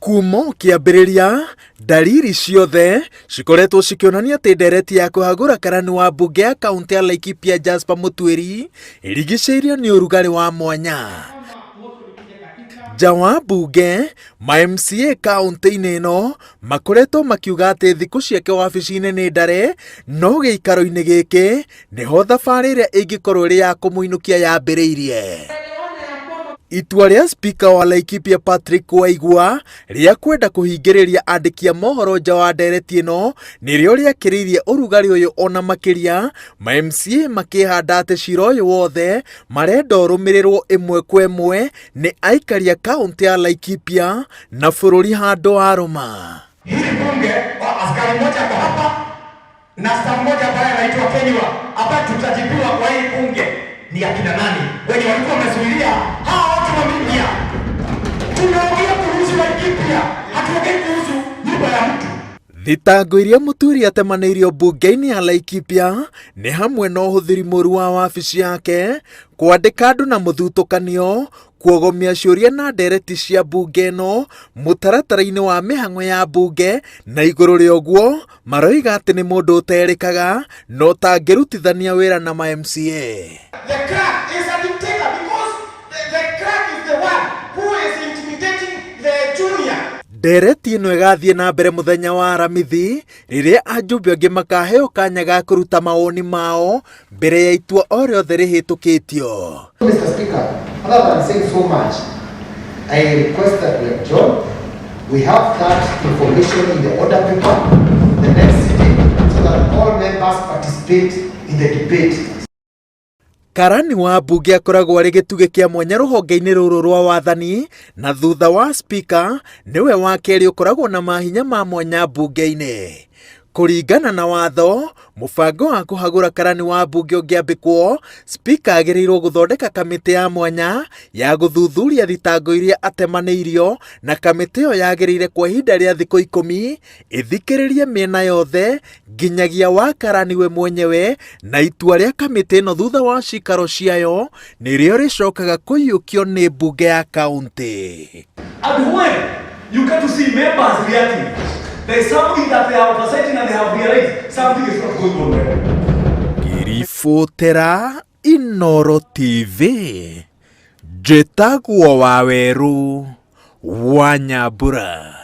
Kumo kiambĩrĩria dalili ciothe cikoretwo cikionania atĩ ndereti ya kũhagũra karani wa mbunge ya kaunti ya Laikipia Jasper Mũtwĩri ĩrigicĩirio nĩ ũrugarĩ wa mwanya. Nja wa mbunge, ma-MCA kaunti-inĩ ĩno makoretwo makiuga atĩ thikũ ciake wabici-inĩ nĩ ndare, no gĩikaro-inĩ gĩkĩ nĩho thabarĩ ĩrĩa ĩngĩkorwo ĩrĩ ya kũmũinũkia yambĩrĩirie. Itua rĩa spika wa Laikipia Patrick Waigua rĩa kwenda kũhingĩrĩria andĩki a mohoro nja wa ndereti ĩno nĩrĩo rĩakĩrĩirie ũrugarĩ ũyũ ona makĩria, ma-MCA makĩhanda atĩ cira ũyũ wothe marenda ũrũmĩrĩrwo ĩmwe kwa ĩmwe nĩ aikari a kaunti ya Laikipia na bũrũri handũ warũma. Hili bunge askari mmoja kwa hapa na staff mmoja ambaye anaitwa Kenywa hapa, tutajibiwa kwa hili bunge ni akina nani wenye walikuwa wamezuilia hao watu wa media. Tunaongea kuhusu Laikipia, hatuongei kuhusu nyumba ya mtu. Thitango iria Mũtwĩri atemanĩirio mbunge-inĩ ya Laikipia nĩ hamwe na ũhũthĩri mũru wa wabici yake, kwandĩka andũ na mũthutũkanio, kuogomia ciũria na ndereti cia mbunge ĩno mũtaratara-inĩ wa mĩhang'o ya mbunge, na igũrũ rĩa ũguo maroiga atĩ nĩ mũndũ ũterĩkaga no tangĩrutithania wĩra na ma-MCA. The crack is a dictator because the crack is the one who is intimidating the junior. Ndereti ĩno ĩgathiĩ na mbere mũthenya wa Aramithi rĩrĩa ajumbe angĩ makaheo kanya ga kũruta mawoni mao mbere ya itua o rĩothe rĩhĩtũkĩtio. Mr. Speaker, other than saying so much, I request that we have that information in the order paper the next sitting so that all members participate in the debate. Karani wa mbunge akoragwo arĩ gĩtugĩ kĩa mwanya rũhonge-inĩ rũrũ rwa wathani, na thutha wa spika nĩwe wa kerĩ ũkoragwo na mahinya ma mwanya mbunge-inĩ. Kũringana na watho, mũbango wa kũhagũra karani wa mbunge ũngĩambĩkwo, spika agĩrĩirwo gũthondeka kamĩtĩ ya mwanya ya gũthuthuria thitango iria atemanĩirio, na kamĩtĩ ĩyo yagĩrĩire kwa ihinda rĩa thikũ 10 ĩthikĩrĩrie mĩena yothe nginyagia wa karani we mwenyewe, na itua rĩa kamĩtĩ ĩno thutha wa cikaro ciayo nĩrĩo rĩcokaga kũiyũkio nĩ mbunge ya kaunti. And when you get to see members reacting, there is something that they are oversighting and they have realized something is not going on there. Ngiribotera Inooro TV, njĩtagwo Waweru wa Nyambura.